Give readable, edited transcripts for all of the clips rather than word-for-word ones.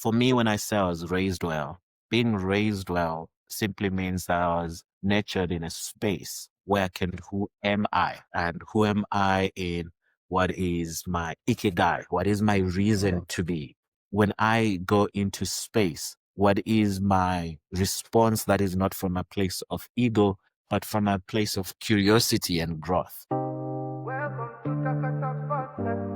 For me, when I say I was raised well, being raised well simply means that I was nurtured in a space where I can, who am I? And who am I in what is my ikigai? What is my reason to be? When I go into space, what is my response that is not from a place of ego, but from a place of curiosity and growth? Welcome to Taka Talkx Podcast.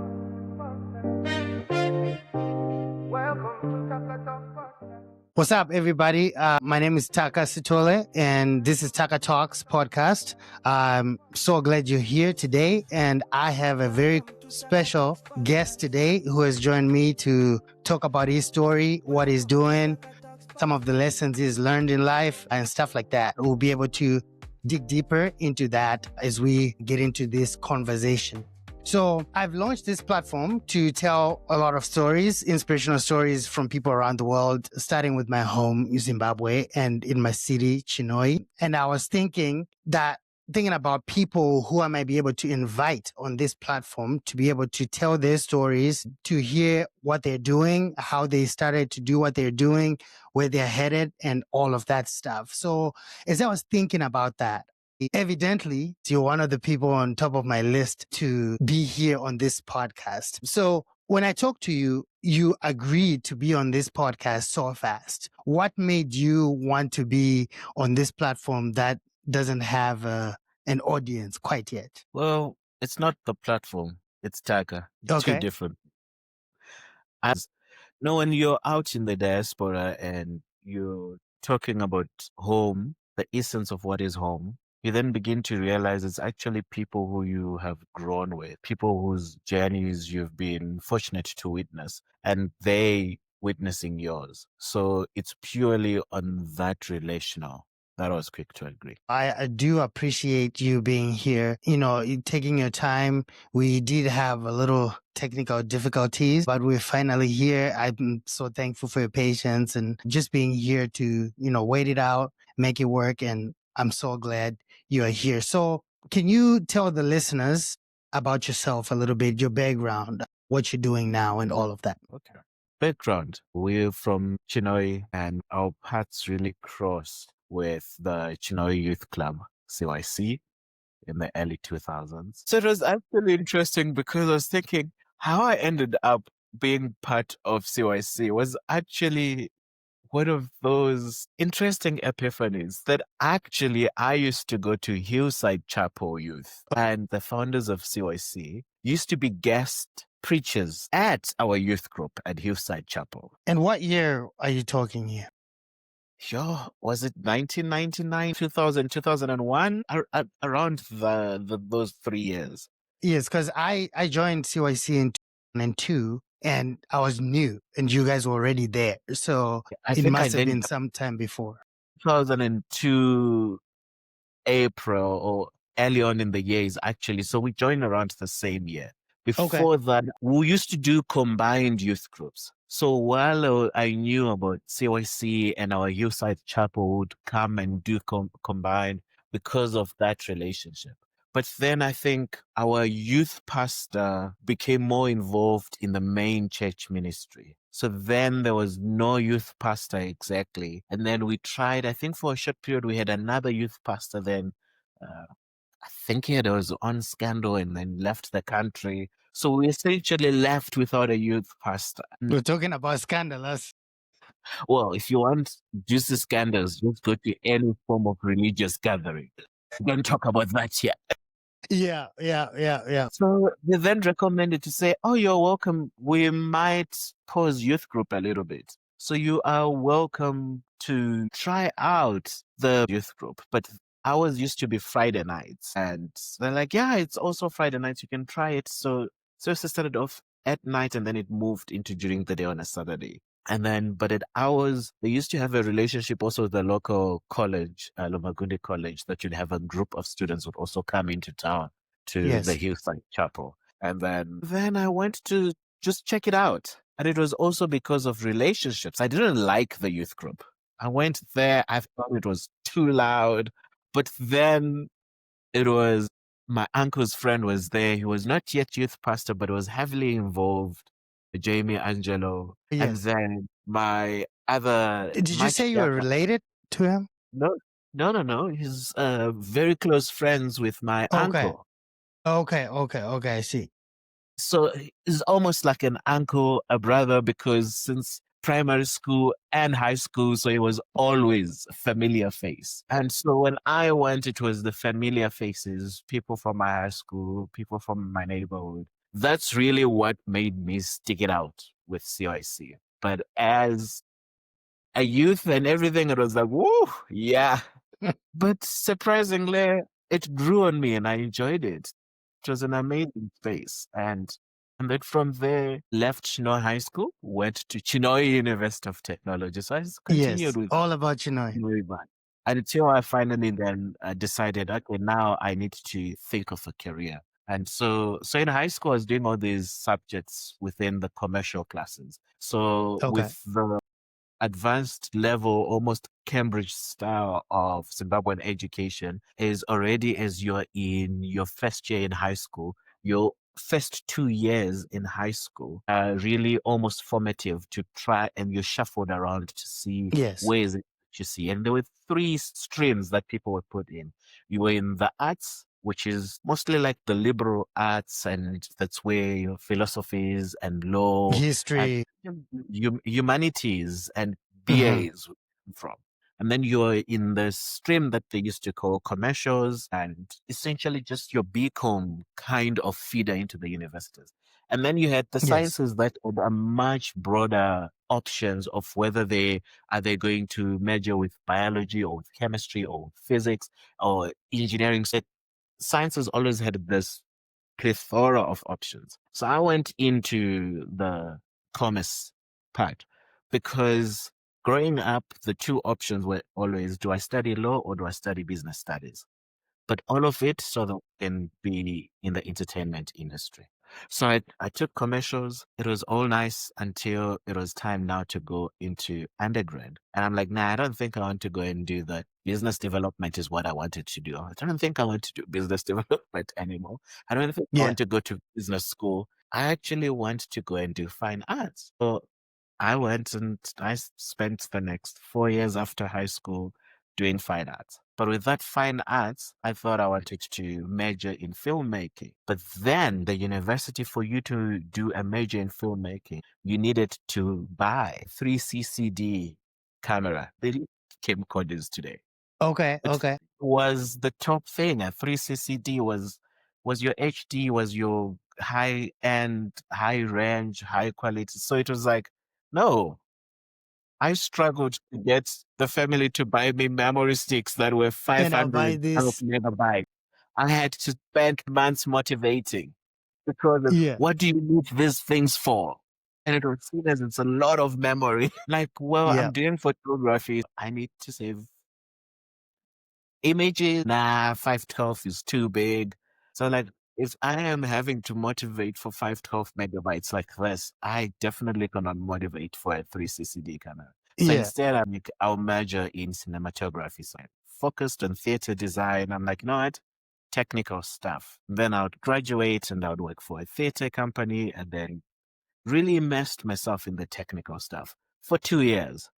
Welcome to Taka Talkx Podcast. What's up, everybody? My name is Taka Talkx, and this is Taka Talkx Podcast. I'm so glad you're here today, and I have a very special guest today who has joined me to talk about his story, what he's doing, some of the lessons he's learned in life, and stuff like that. We'll be able to dig deeper into that as we get into this conversation. So I've launched this platform to tell a lot of stories, inspirational stories from people around the world, starting with my home, Zimbabwe, and in my city, Chinhoyi. And I was thinking about people who I might be able to invite on this platform to be able to tell their stories, to hear what they're doing, how they started to do what they're doing, where they're headed, and all of that stuff. So as I was thinking about that, evidently, you're one of the people on top of my list to be here on this podcast. So when I talked to you, you agreed to be on this podcast so fast. What made you want to be on this platform that doesn't have an audience quite yet? Well, it's not the platform. It's Taka. Two Okay. different. When you're out in the diaspora and you're talking about home, the essence of what is home, you then begin to realize it's actually people who you have grown with, people whose journeys you've been fortunate to witness, and they witnessing yours. So it's purely on that relational. That was quick to agree. I do appreciate you being here, taking your time. We did have a little technical difficulties, but we're finally here. I'm so thankful for your patience and just being here to, wait it out, make it work. And I'm so glad you are here. So can you tell the listeners about yourself a little bit, your background, what you're doing now and all of that? Okay. Background. We're from Chinhoyi and our paths really crossed with the Chinhoyi Youth Club, CYC, in the early 2000s. So it was actually interesting because I was thinking how I ended up being part of CYC was actually one of those interesting epiphanies that actually I used to go to Hillside Chapel Youth, and the founders of CYC used to be guest preachers at our youth group at Hillside Chapel. And what year are you talking here? Sure. Was it 1999, 2000, 2001? Around those 3 years. Yes, because I joined CYC in 2002 and I was new and you guys were already there. So it must have been some time before. 2002 April or early on in the years, actually. So we joined around the same year. Before that, we used to do combined youth groups. So while I knew about CYC and our Hillside Chapel would come and do combined because of that relationship. But then I think our youth pastor became more involved in the main church ministry. So then there was no youth pastor exactly. And then we tried, I think for a short period, we had another youth pastor then. I think he was on scandal and then left the country. So we essentially left without a youth pastor. We're talking about scandalous. Well, if you want juicy scandals, just go to any form of religious gathering. Don't talk about that yet. Yeah. So they then recommended to say, oh, you're welcome. We might pause youth group a little bit. So you are welcome to try out the youth group. But ours used to be Friday nights. And they're like, yeah, it's also Friday nights. You can try it. So it started off at night and then it moved into during the day on a Saturday. And then, but at ours, they used to have a relationship also with the local college, Lomagundi College, that you'd have a group of students would also come into town to the Hillside Chapel. And then I went to just check it out. And it was also because of relationships. I didn't like the youth group. I went there. I thought it was too loud. But then it was my uncle's friend was there. He was not yet youth pastor, but was heavily involved. Jamie Angelo. Yes. And then my other Did you much say you were younger, related to him? no, no. He's very close friends with my Okay. uncle. Okay. I see. So he's almost like an uncle, a brother, because since primary school and high school, so he was always a familiar face. And so when I went, it was the familiar faces, people from my high school, people from my neighborhood. That's really what made me stick it out with CIC. But as a youth and everything, it was like, whoa, yeah. But surprisingly, it grew on me and I enjoyed it. It was an amazing space. And then from there, left Chinoy High School, went to Chinoy University of Technology. So I just continued Yes, with all about Chinoy. Chinoy Van until I finally then decided, okay, now I need to think of a career. And so in high school, I was doing all these subjects within the commercial classes. So Okay. with the advanced level, almost Cambridge style of Zimbabwean education is already as you're in your first year in high school, your first 2 years in high school are really almost formative to try and you shuffled around to see Yes. ways that you see. And there were three streams that people were put in. You were in the arts, which is mostly like the liberal arts, and that's where your philosophies and law and History. humanities and Hmm. BAs from. And then you're in the stream that they used to call commercials and essentially just your BCom kind of feeder into the universities. And then you had the Yes. sciences that are much broader options of whether they going to major with biology or with chemistry or with physics or engineering. So sciences always had this plethora of options. So I went into the commerce part because growing up, the two options were always, do I study law or do I study business studies? But all of it so that can be in the entertainment industry. So I took commercials. It was all nice until it was time now to go into undergrad. And I'm like, nah, I don't think I want to go and do that. Business development is what I wanted to do. I don't think I want to do business development anymore. I don't think I Yeah. want to go to business school. I actually want to go and do fine arts. So I went and spent the next 4 years after high school doing fine arts. But with that fine arts, I thought I wanted to major in filmmaking. But then the university, for you to do a major in filmmaking, you needed to buy 3CCD camera. They camcorders today. Okay. It was the top thing. A 3CCD was your HD, was your high end, high range, high quality. So it was like, no, I struggled to get the family to buy me memory sticks that were And I'll buy 512 this. megabytes. I had to spend months motivating because of, Yeah. what do you need these things for? And it was seen as it's a lot of memory. Like, well, Yeah. I'm doing photography. I need to save images. Nah, 512 is too big. So like, if I am having to motivate for 512 megabytes like this, I definitely cannot motivate for a 3CCD camera. So Yeah. instead, I'll major in cinematography. So I focused on theater design. I'm like, you know what? Technical stuff. Then I would graduate and I would work for a theater company and then really immersed myself in the technical stuff for 2 years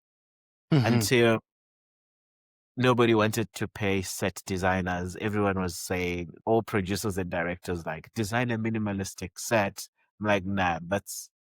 Hmm. until nobody wanted to pay set designers. Everyone was saying, all producers and directors, like, design a minimalistic set. I'm like, nah,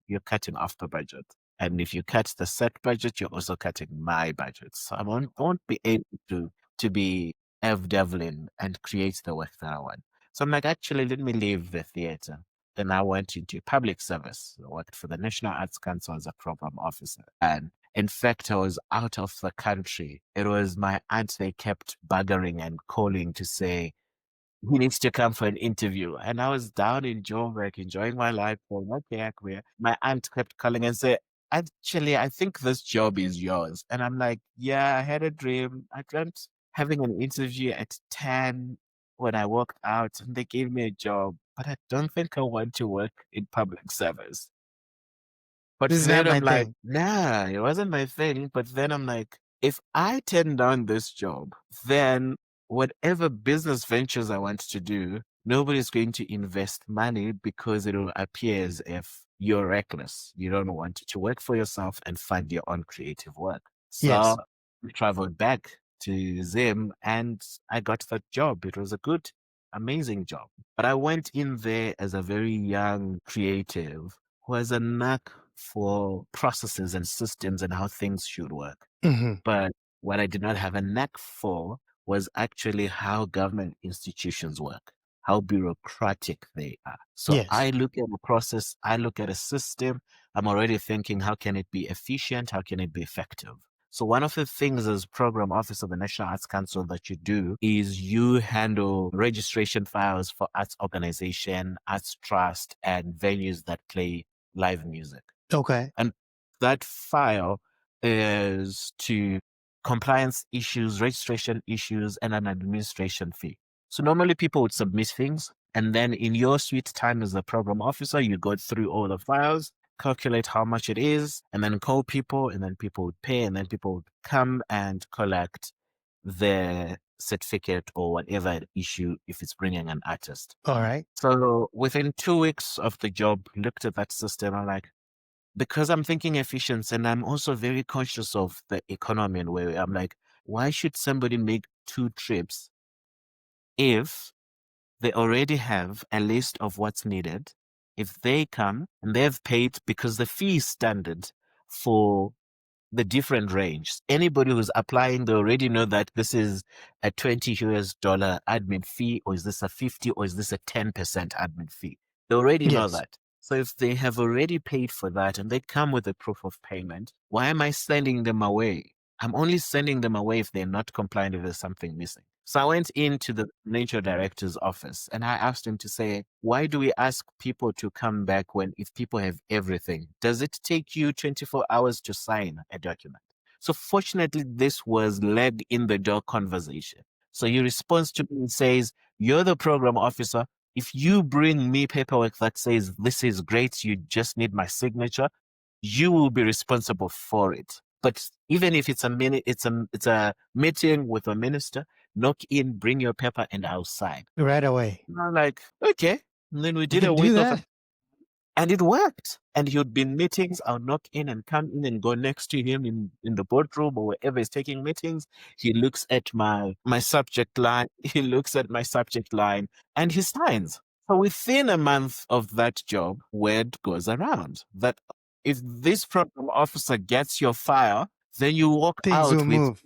you're cutting off the budget. And if you cut the set budget, you're also cutting my budget. So I won't be able to be Ev Devlin and create the work that I want. So I'm like, actually, let me leave the theater. Then I went into public service. I worked for the National Arts Council as a program officer. And in fact, I was out of the country. It was my aunt, they kept buggering and calling to say, he needs to come for an interview. And I was down in Joburg, enjoying my life. Going, okay, Akwe. My aunt kept calling and said, actually, I think this job is yours. And I'm like, yeah, I had a dream. I dreamt having an interview at 10 when I walked out and they gave me a job. But I don't think I want to work in public service. But This is not then my I'm like, thing. nah, it wasn't my thing. But then I'm like, if I turn down this job, then whatever business ventures I want to do, nobody's going to invest money because it will appear as if you're reckless. You don't want to work for yourself and find your own creative work. Yes. So I traveled back to Zim and I got that job. It was a good, amazing job. But I went in there as a very young creative who has a knack for processes and systems and how things should work. Hmm. But what I did not have a knack for was actually how government institutions work, how bureaucratic they are. So Yes. I look at a process, I look at a system, I'm already thinking, how can it be efficient? How can it be effective? So one of the things as program officer of the National Arts Council that you do is you handle registration files for arts organization, arts trust, and venues that play live music. Okay. And that file is to compliance issues, registration issues, and an administration fee. So normally people would submit things, and then in your sweet time as the program officer, you go through all the files, calculate how much it is, and then call people, and then people would pay, and then people would come and collect their certificate or whatever issue if it's bringing an artist. All right. So within 2 weeks of the job, looked at that system, I'm like, because I'm thinking efficiency and I'm also very conscious of the economy and where I'm like, why should somebody make 2 trips if they already have a list of what's needed? If they come and they've paid because the fee is standard for the different range. Anybody who's applying, they already know that this is a $20 admin fee, or is this a 50, or is this a 10% admin fee? They already know Yes. that. So if they have already paid for that and they come with a proof of payment, why am I sending them away? I'm only sending them away if they're not compliant, if there's something missing. So I went into the nature director's office and I asked him to say, why do we ask people to come back when if people have everything? Does it take you 24 hours to sign a document? So fortunately, this was leg in the door conversation. So he responds to me and says, you're the program officer. If you bring me paperwork that says this is great, you just need my signature, you will be responsible for it. But even if it's a meeting with a minister, knock in, bring your paper, and I'll sign. Right away. And I'm like, okay. And then we You did can a do week of that. it, and it worked. And he would be in meetings. I'll knock in and come in and go next to him in the boardroom or wherever he's taking meetings. He looks at my subject line. He looks at my subject line and he signs. So within a month of that job, word goes around that if this program officer gets your file, then you walk Things will out with. move.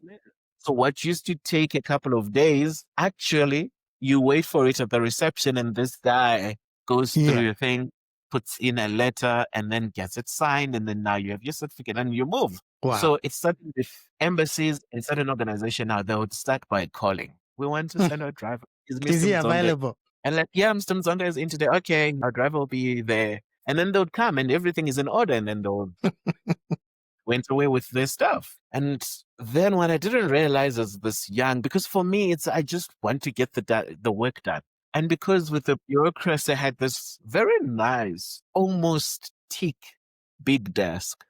So what used to take a couple of days, actually, you wait for it at the reception and this guy goes through Yeah. your thing, puts in a letter and then gets it signed. And then now you have your certificate and you move. Wow. So it's starting with embassies and certain organization now, they would start by calling. We want to send our driver. Is Is Mr. he Mudzonga? available? And like, yeah, Mr. Mudzonga is in today. Okay, our driver will be there. And then they would come and everything is in order. And then they'll went away with their stuff. And then what I didn't realize as this young, because for me, it's I just want to get the work done. And because with the bureaucracy, I had this very nice, almost teak big desk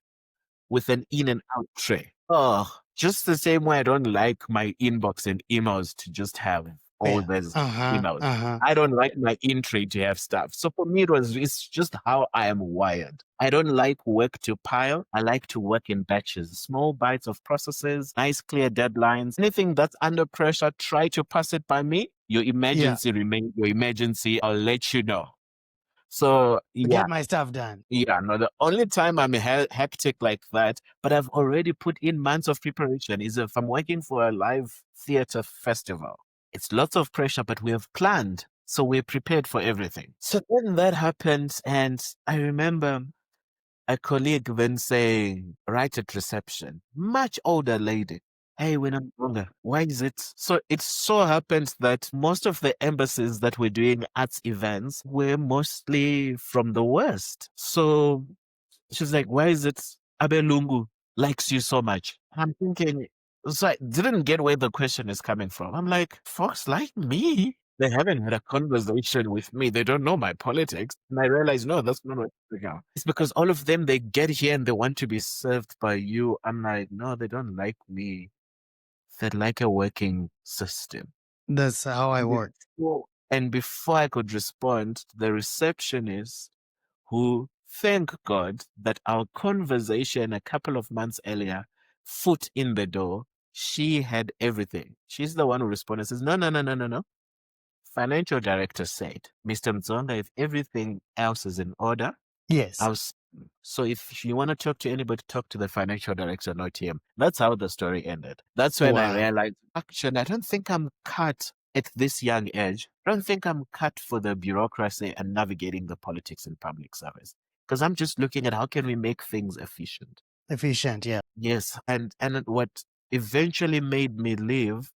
with an in and out tray. Oh, just the same way I don't like my inbox and emails to just have all Yeah. those Uh-huh. emails. Uh-huh. I don't like my in tray to have stuff. So for me, it's just how I am wired. I don't like work to pile. I like to work in batches, small bites of processes, nice clear deadlines. Anything that's under pressure, try to pass it by me. Your emergency remain your emergency. I'll let you know. So yeah, Get my stuff done. yeah, no, the only time I'm hectic like that, but I've already put in months of preparation, is if I'm working for a live theater festival. It's lots of pressure, but we have planned. So we're prepared for everything. So then that happened. And I remember a colleague then saying, right at reception, much older lady, hey, when I'm younger, why is it? So it so happened that most of the embassies that were doing arts events were mostly from the West. So she's like, why is it Abelungu likes you so much? I'm thinking, so I didn't get where the question is coming from. I'm like, folks like me, they haven't had a conversation with me. They don't know my politics. And I realized, no, that's not what it's about. It's because all of them, they get here and they want to be served by you. I'm like, no, they don't like me. They like a working system. That's how I work. And before I could respond, the receptionist, who thank God that our conversation a couple of months earlier, foot in the door, she had everything. She's the one who responded, says, no, no, no, no, no, no. Financial director said, Mr. Mudzonga, if everything else is in order, Yes. so if you want to talk to anybody, talk to the financial director, not him. That's how the story ended. That's when I Wow. realized, actually, I don't think I'm cut at this young age. I don't think I'm cut for the bureaucracy and navigating the politics in public service. Because I'm just looking at how can we make things efficient. Efficient, yeah. Yes, and what eventually made me leave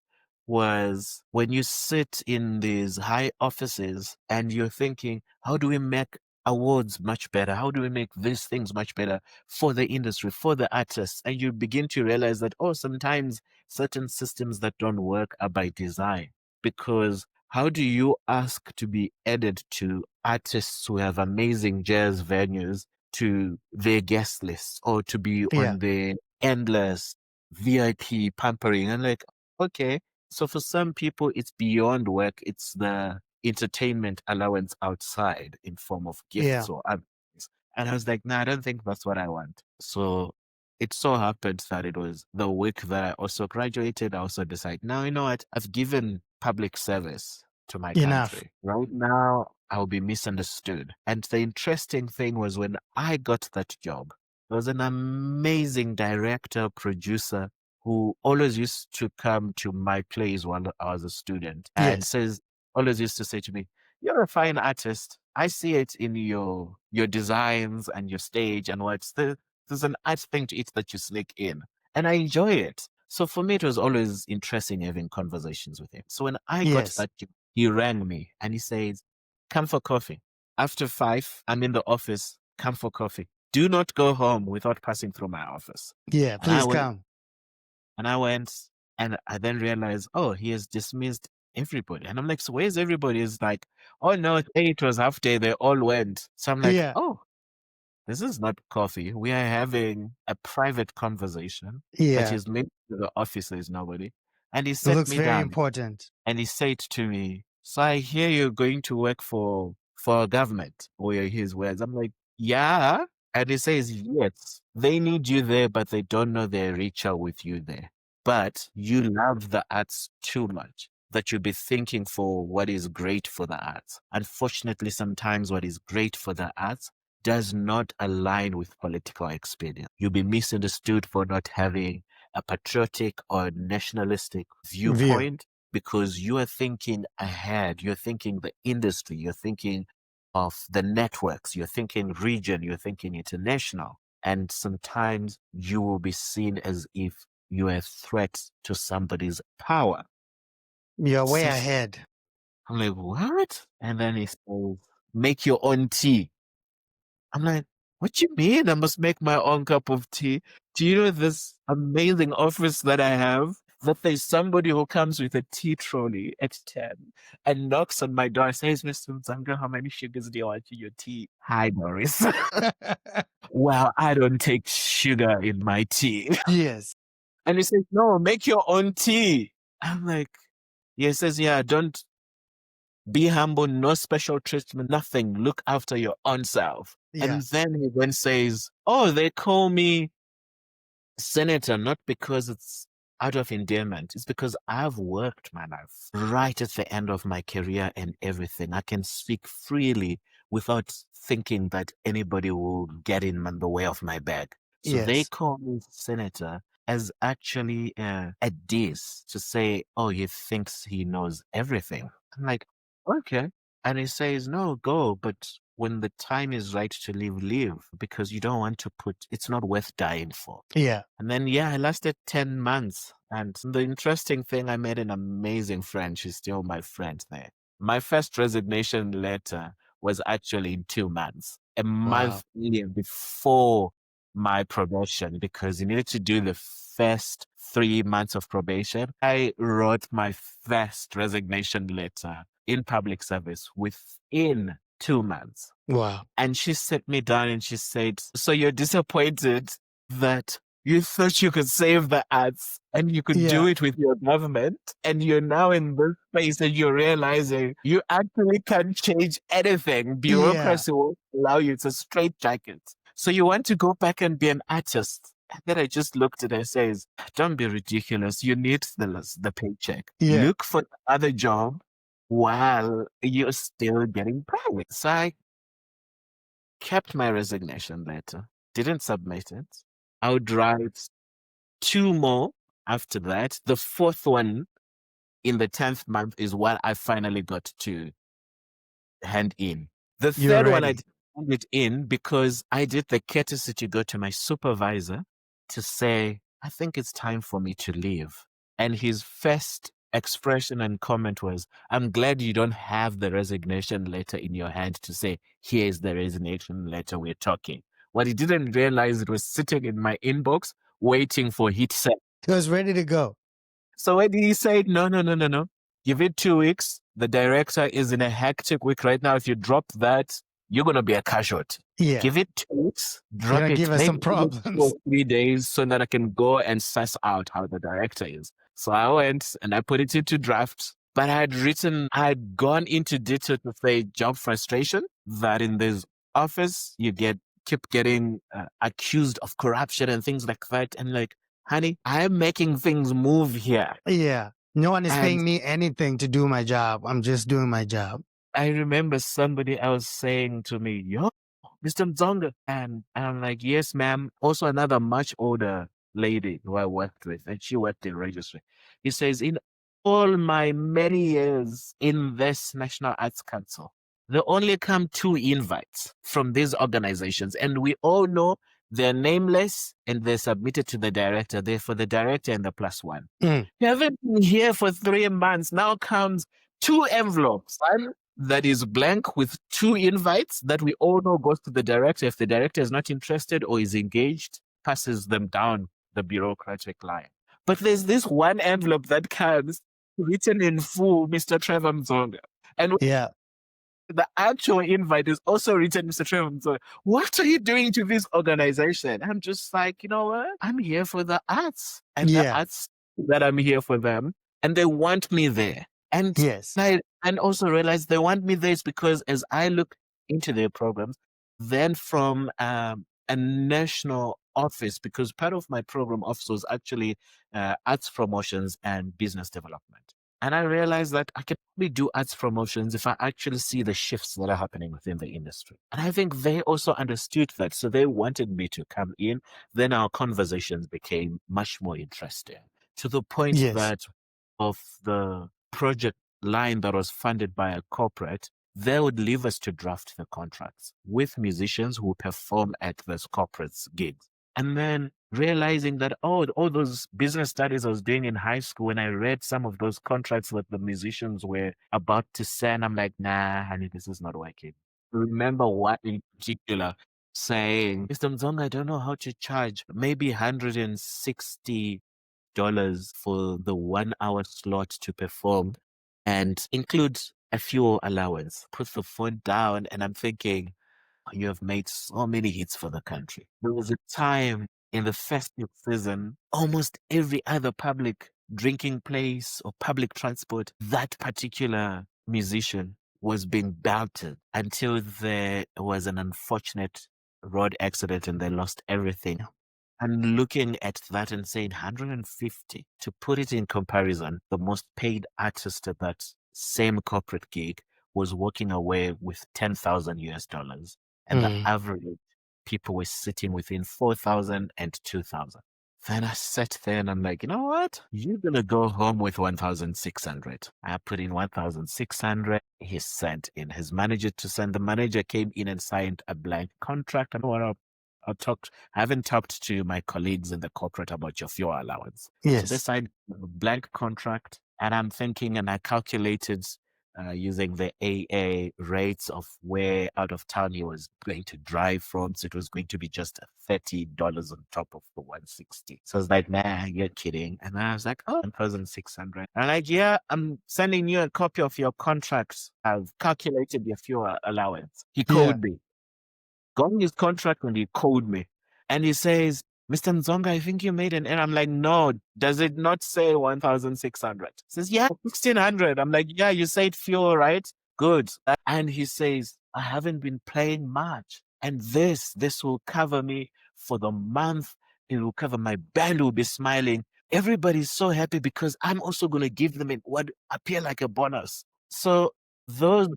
was when you sit in these high offices and you're thinking, how do we make awards much better? How do we make these things much better for the industry, for the artists? And you begin to realize that, oh, sometimes certain systems that don't work are by design. Because how do you ask to be added to artists who have amazing jazz venues to their guest list or to be Yeah. on the endless VIP pampering? And like, okay, so for some people, it's beyond work. It's the entertainment allowance outside in form of gifts or other things. And I was like, no, I don't think that's what I want. So it so happened that it was the week that I also graduated. I also decided, now, you know what? I've given public service to my Enough. country. Right now, I'll be misunderstood. And the interesting thing was when I got that job, there was an amazing director, producer who always used to come to my plays while I was a student and Yes. always used to say to me, you're a fine artist. I see it in your designs and your stage and there's an art thing to it that you sneak in. And I enjoy it. So for me, it was always interesting having conversations with him. So when I got Yes. that job, he rang me and he says, come for coffee. After 5, I'm in the office. Come for coffee. Do not go home without passing through my office. Yeah, And I please went, come. and I then realized, oh, he has dismissed everybody. And I'm like, so where's everybody? It's like, oh no, it was half day. They all went. So I'm like, Yeah. oh, this is not coffee. We are having a private conversation that Yeah. is made to the office. There's nobody. And he It sat looks me very down important. and he said to me, so I hear you're going to work for a government, or his words. I'm like, yeah. And he says, yes, they need you there, but they don't know they're richer with you there. But you love the arts too much that you'll be thinking for what is great for the arts. Unfortunately, sometimes what is great for the arts does not align with political experience. You'll be misunderstood for not having a patriotic or nationalistic View. viewpoint because you are thinking ahead. You're thinking the industry. You're thinking of the networks. You're thinking region. You're thinking international. And sometimes you will be seen as if you're a threat to somebody's power. You're way So ahead. I'm like, what? And then he says, make your own tea. I'm like, what do you mean I must make my own cup of tea? Do you know this amazing office that I have? That there's somebody who comes with a tea trolley at 10 and knocks on my door and says, Mr. Mudzonga, how many sugars do you want in your tea? Hi, Doris. Well, I don't take sugar in my tea. Yes. And he says, no, make your own tea. I'm like, he says, yeah, don't be humble, no special treatment, nothing. Look after your own self. Yeah. And then he then says, oh, they call me senator, not because it's out of endearment. It's because I've worked my life right at the end of my career and everything. I can speak freely without thinking that anybody will get in the way of my bag. So they Yes. call me senator as actually a diss to say, oh, he thinks he knows everything. I'm like, okay. And he says, no, go. But when the time is right to leave, leave, because you don't want to it's not worth dying for. Yeah. And then, yeah, I lasted 10 months. And the interesting thing, I made an amazing friend. She's still my friend there. My first resignation letter was actually in 2 months, a month before my probation, because you needed to do the first 3 months of probation. I wrote my first resignation letter in public service within 2 months. Wow. And she sat me down and she said, so you're disappointed that You thought you could save the arts and you could do Yeah. it with your government. And you're now in this space and you're realizing you actually can't change anything. Yeah. Bureaucracy won't allow you. It's a straitjacket. So you want to go back and be an artist. And then I just looked at it and says, don't be ridiculous. You need the paycheck. Yeah. Look for other job while you're still getting paid. So I kept my resignation letter, didn't submit it. I would write 2 more after that. The 4th one in the 10th month is what I finally got to hand in. The You're 3rd one I ready. didn't hand it in because I did the courtesy to go to my supervisor to say, I think it's time for me to leave. And his first expression and comment was, I'm glad you don't have the resignation letter in your hand to say, here's the resignation letter we're talking. What he didn't realize, it was sitting in my inbox waiting for hit send. He was ready to go. So when he said, no, give it 2 weeks. The director is in a hectic week right now. If you drop that, you're going to be a casualty. Yeah. Give it 2 weeks, You're drop gonna it. give us some maybe give it 2 or problems. 3 days so that I can go and suss out how the director is. So I went and I put it into draft. But I had gone into detail to say job frustration, that in this office, you keep getting accused of corruption and things like that. And like, honey, I'm making things move here. Yeah. No one is And paying me anything to do my job. I'm just doing my job. I remember somebody else saying to me, yo, Mr. Mudzonga. And I'm like, yes, ma'am. Also another much older lady who I worked with, and she worked in registry. He says, in all my many years in this National Arts Council, there only come 2 invites from these organizations. And we all know they're nameless and they're submitted to the director. They're for the director and the +1. Mm. You haven't been here for 3 months. Now comes 2 envelopes. One that is blank with 2 invites that we all know goes to the director. If the director is not interested or is engaged, passes them down the bureaucratic line. But there's this one envelope that comes written in full, Mr. Traver Mudzonga. And Yeah. the actual invite is also written, Mr. Traver Mudzonga. What are you doing to this organization? I'm just like, you know what? I'm here for the arts. And the Yeah. arts that I'm here for them. And they want me there. And Yes. I also realized they want me there is because as I look into their programs, then from a national office, because part of my program office was actually arts promotions and business development. And I realized that I can only do arts promotions if I actually see the shifts that are happening within the industry. And I think they also understood that. So they wanted me to come in. Then our conversations became much more interesting to the point Yes. that of the project line that was funded by a corporate, they would leave us to draft the contracts with musicians who perform at those corporates' gigs. And then realizing that, all those business studies I was doing in high school, when I read some of those contracts that the musicians were about to sign, I'm like, nah, honey, this is not working. Remember what in particular saying, Mr. Mudzonga, I don't know how to charge, maybe $160 for the 1-hour slot to perform and include a fuel allowance. Put the phone down and I'm thinking, you have made so many hits for the country. There was a time in the festive season, almost every other public drinking place or public transport, that particular musician was being belted until there was an unfortunate road accident and they lost everything. And looking at that and saying 150, to put it in comparison, the most paid artist at that same corporate gig was walking away with 10,000 US dollars. And the average people were sitting within 4,000 and 2,000. Then I sat there and I'm like, you know what? You're going to go home with 1,600. I put in 1,600. He sent in his manager to send. The manager came in and signed a blank contract. And what I haven't talked to my colleagues in the corporate about your fuel allowance. Yes. So they signed a blank contract. And I'm thinking, and I calculated using the AA rates of where out of town he was going to drive from. So it was going to be just $30 on top of the 160. So I was like, nah, you're kidding. And I was like, oh, 1,600. I'm like, yeah, I'm sending you a copy of your contracts. I've calculated your fuel allowance. He called me. Got his contract and he called me. And he says, Mr. Mzonga, I think you made an error. I'm like, no, does it not say 1,600? He says, yeah, 1,600. I'm like, yeah, you said fuel, right? Good. And he says, I haven't been playing much. And this will cover me for the month. It will cover my band will be smiling. Everybody's so happy because I'm also going to give them what appear like a bonus. So those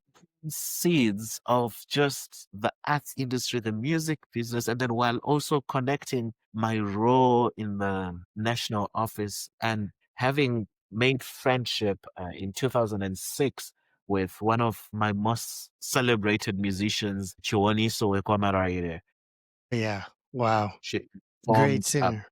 seeds of just the arts industry, the music business, and then while also connecting my role in the national office and having made friendship in 2006 with one of my most celebrated musicians, Chiwoniso Ekwamaraire. Yeah. Wow. She Great formed singer.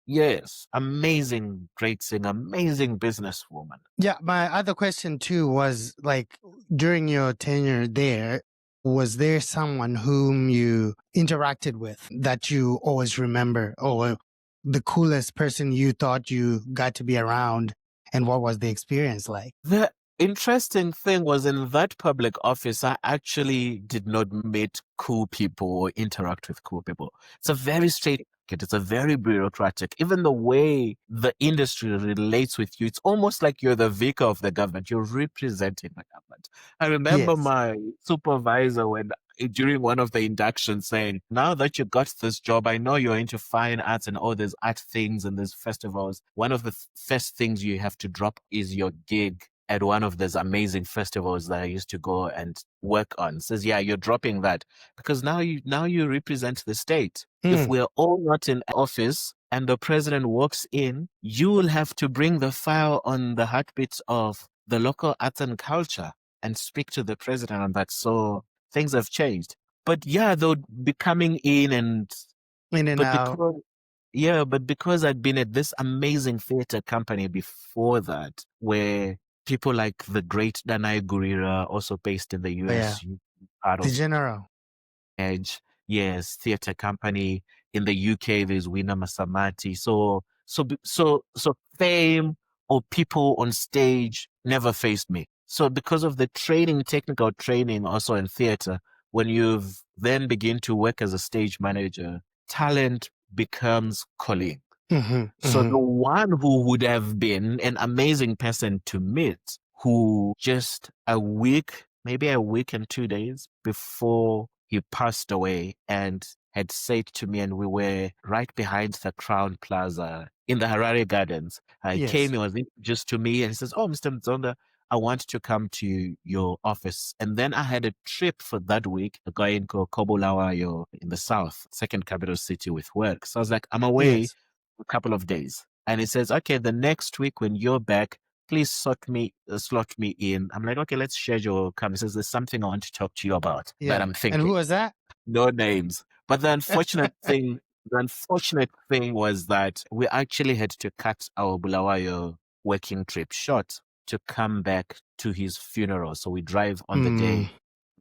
yes, amazing, great singer, amazing businesswoman. Yeah. My other question too was like during your tenure there, was there someone whom you interacted with that you always remember, or the coolest person you thought you got to be around? And what was the experience like? The interesting thing was in that public office, I actually did not meet cool people or interact with cool people. It's a very straight market. It's a very bureaucratic. Even the way the industry relates with you, it's almost like you're the vicar of the government. You're representing the government. I remember Yes. my supervisor when during one of the inductions saying, now that you got this job, I know you're into fine arts and all these art things and these festivals. One of the first things you have to drop is your gig at one of those amazing festivals that I used to go and work on. Says, yeah, you're dropping that because now you represent the state. If we're all not in office and the president walks in, you will have to bring the file on the heartbeats of the local arts and culture and speak to the president on that. So things have changed. But yeah, they'll be coming in In and but out. because I'd been at this amazing theater company before that, where people like the great Danai Gurira, also based in the US, part The of general. Edge, yes, theater company in the UK. There's Wina Masamati. So fame or people on stage never faced me. So because of the training, technical training, also in theater, when you've then begin to work as a stage manager, talent becomes colleague. So the one who would have been an amazing person to meet, who just maybe a week and 2 days before he passed away and had said to me, and we were right behind the Crown Plaza in the Harare Gardens. He came, he was introduced to me and he says, oh, Mr. Mdzonga, I want to come to your office. And then I had a trip for that week going to Kobulawayo in the south, second capital city with work. So I was like, I'm away a couple of days. And he says, okay, the next week when you're back, please slot me in. I'm like, okay, let's schedule. Come. He says, there's something I want to talk to you about that I'm thinking. And who was that? No names. But the unfortunate thing was that we actually had to cut our Bulawayo working trip short to come back to his funeral. So we drive on the day he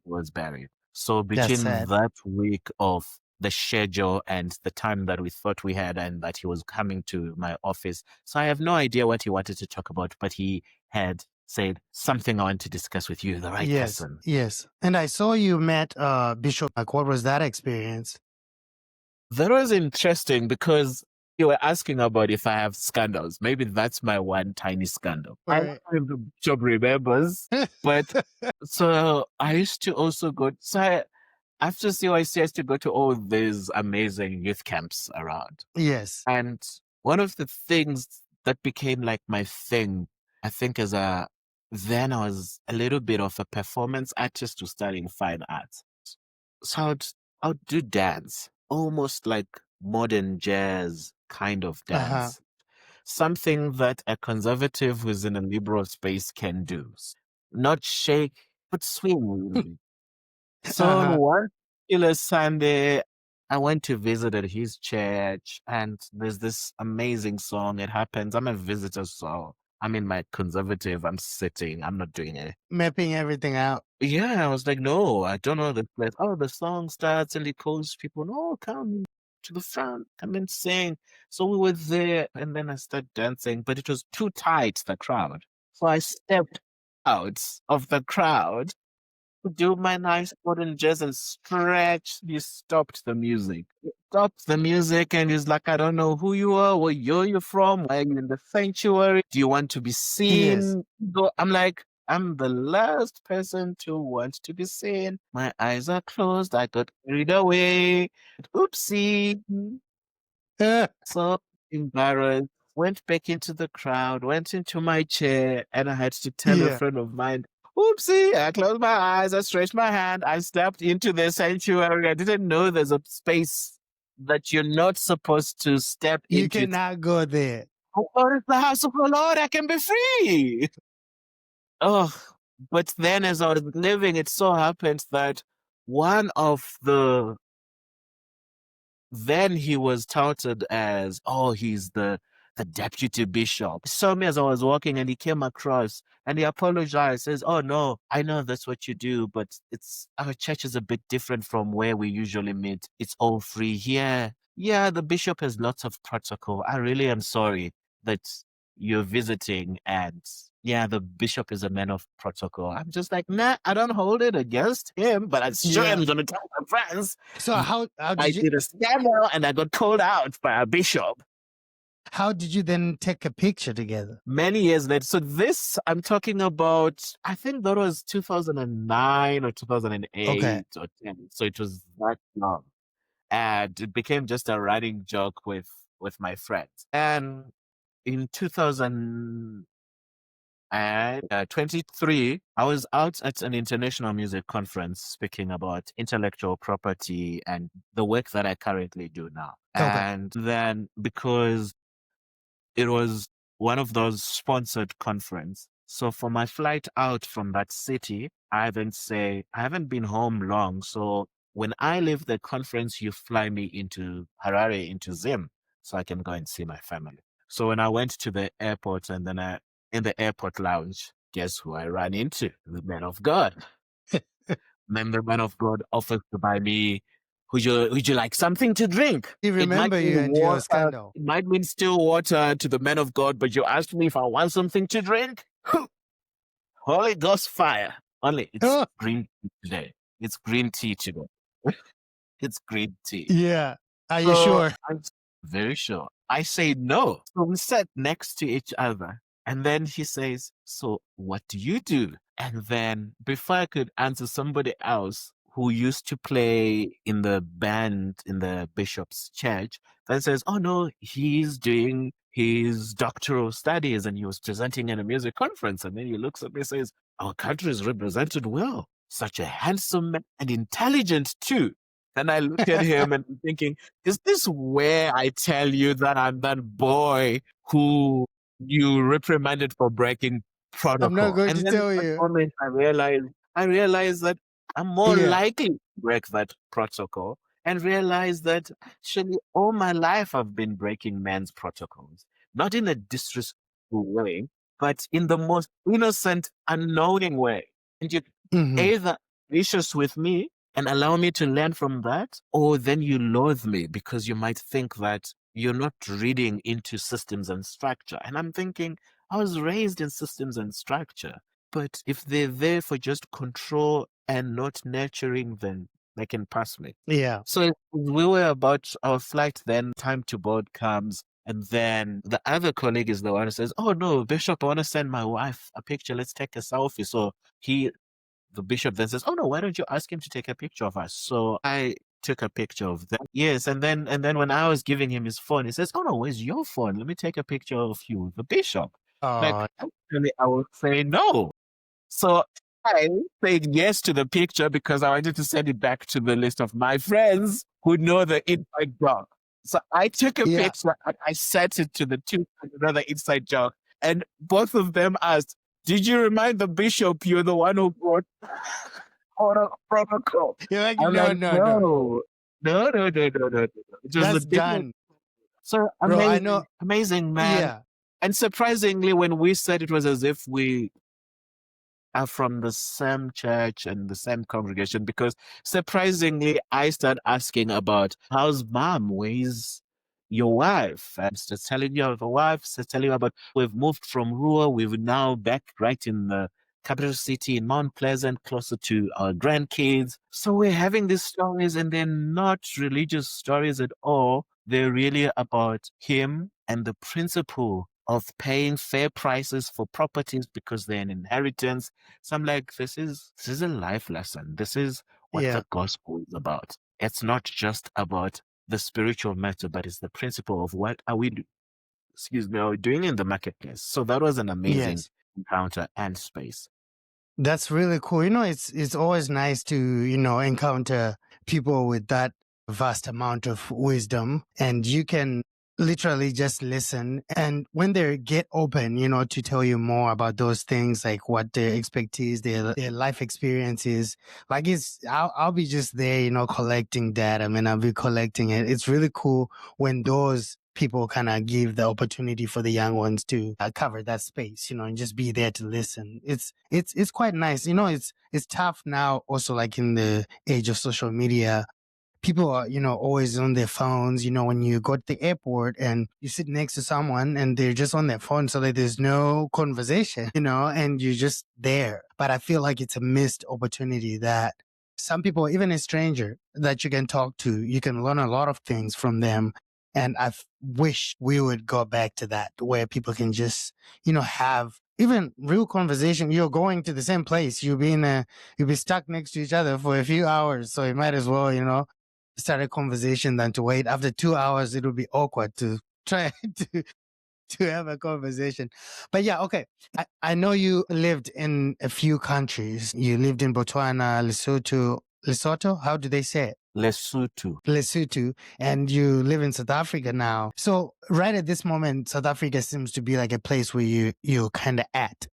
was buried. So between that week of the schedule and the time that we thought we had and that he was coming to my office. So I have no idea what he wanted to talk about, but he had said something I want to discuss with you, the right person. Yes. And I saw you met Bishop. Like, what was that experience? That was interesting because you were asking about if I have scandals. Maybe that's my one tiny scandal. I don't know if the Bishop remembers, but so I used to also go. So after CYC, I used to go to all these amazing youth camps around. Yes. And one of the things that became like my thing, I think then I was a little bit of a performance artist to studying fine arts. So I'd do dance, almost like modern jazz kind of dance. Something that a conservative who's in a liberal space can do. Not shake, but swing, really. So one particular Sunday, I went to visit at his church, and there's this amazing song. It happens. I'm a visitor, so I'm in my conservative. I'm sitting. I'm not doing it. Mapping everything out. Yeah, I was like, no, I don't know the place. Oh, the song starts and he calls people, no, come to the front, come and sing. So we were there, and then I started dancing, but it was too tight, the crowd. So I stepped out of the crowd do my nice modern jazz and stretch. He stopped the music. He stopped the music and he's like, I don't know who you are, where you're from, why are you in the sanctuary? Do you want to be Yes. seen? So I'm like, I'm the last person to want to be seen. My eyes are closed. I got carried away. Oopsie. So embarrassed. Went back into the crowd, went into my chair, and I had to tell a Yeah. friend of mine, oopsie, I closed my eyes, I stretched my hand, I stepped into the sanctuary. I didn't know there's a space that you're not supposed to step You into. cannot go there. Oh, it's the house of the Lord, I can be free. Oh, but then as I was living, it so happened that one of the then he was touted as, oh, he's the deputy bishop. He saw me as I was walking and he came across and he apologized, says, oh no, I know that's what you do, but it's our church is a bit different from where we usually meet. It's all free here. Yeah, the bishop has lots of protocol. I really am sorry that you're visiting and yeah, the bishop is a man of protocol. I'm just like, nah, I don't hold it against him, but I sure am going to tell my friends. So how I did you did a scandal and I got called out by a bishop. how did you then take a picture together? Many years later. So this, I'm talking about, I think that was 2009 or 2008 or 10. So it was that long. And it became just a running joke with my friends. And in 2023, I was out at an international music conference speaking about intellectual property and the work that I currently do now. Okay. And then because it was one of those sponsored conference. So for my flight out from that city, I then say, I haven't been home long. So when I leave the conference, you fly me into Harare, into Zim, so I can go and see my family. So when I went to the airport and then in the airport lounge, guess who I ran into? The man of God. Then the man of God offers to buy me, would you like something to drink? He remember you and your scandal. It might mean still water to the man of God, but you asked me if I want something to drink? Holy Ghost fire. Only it's green tea today. It's green tea today. It's green tea. Yeah. Are you sure? I'm very sure. I say no. So we sat next to each other. And then he says, so what do you do? And then before I could answer, somebody else who used to play in the band in the bishop's church then says, oh no, he's doing his doctoral studies and he was presenting at a music conference. And then he looks at me and says, our country is represented well. Such a handsome man and intelligent too. And I look at him and I'm thinking, is this where I tell you that I'm that boy who you reprimanded for breaking protocol? I'm not going and to then tell at that you. moment I realized that I'm more likely to break that protocol and realize that actually all my life I've been breaking men's protocols, not in a disrespectful way, but in the most innocent, unknowing way. And you either vicious with me and allow me to learn from that, or then you loathe me because you might think that you're not reading into systems and structure. And I'm thinking, I was raised in systems and structure, but if they're there for just control and not nurturing, then they can pass me. Yeah. So we were about our flight, then time to board comes. And then the other colleague is the one who says, oh no, Bishop, I want to send my wife a picture. Let's take a selfie. So the bishop then says, oh no, why don't you ask him to take a picture of us? So I took a picture of that. Yes. And then when I was giving him his phone, he says, oh no, where's your phone? Let me take a picture of you, the bishop. Like, actually, I would say no. So I said yes to the picture because I wanted to send it back to the list of my friends who know the inside joke. So I took a picture and I sent it to the two another inside joke. And both of them asked, did you remind the bishop you're the one who brought protocol? You're like, I'm no. No. It was That's done. So Bro, amazing, I know. amazing, man. Yeah. And surprisingly, when we said it was as if we are from the same church and the same congregation, because surprisingly, I started asking about how's mom, where's your wife? I'm just telling you of a wife, just telling you about we've moved from rural, we've now back right in the capital city in Mount Pleasant, closer to our grandkids. So we're having these stories, and they're not religious stories at all. They're really about him and the principle of paying fair prices for properties because they're an inheritance. So I'm like, this is a life lesson. This is what Yeah. the gospel is about. It's not just about the spiritual matter, but it's the principle of what are we are we doing in the marketplace. So that was an amazing Yes. encounter and space. That's really cool. It's always nice to, encounter people with that vast amount of wisdom, and you can literally just listen. And when they get open, to tell you more about those things, like what their expertise, their life experiences, like I'll be just there, collecting that. I mean, I'll be collecting it. It's really cool when those people kind of give the opportunity for the young ones to cover that space, and just be there to listen. It's quite nice. It's tough now also, like in the age of social media. People are, always on their phones, when you go to the airport and you sit next to someone and they're just on their phone. So that there's no conversation, and you're just there. But I feel like it's a missed opportunity that some people, even a stranger that you can talk to, you can learn a lot of things from them. And I wish we would go back to that, where people can just, have even real conversation. You're going to the same place. You'll be stuck next to each other for a few hours. So you might as well, start a conversation than to wait. After 2 hours, it'll be awkward to try to have a conversation. But yeah, okay. I know you lived in a few countries. You lived in Botswana, Lesotho. How do they say it? Lesotho, and you live in South Africa now. So right at this moment, South Africa seems to be like a place where you're kind of at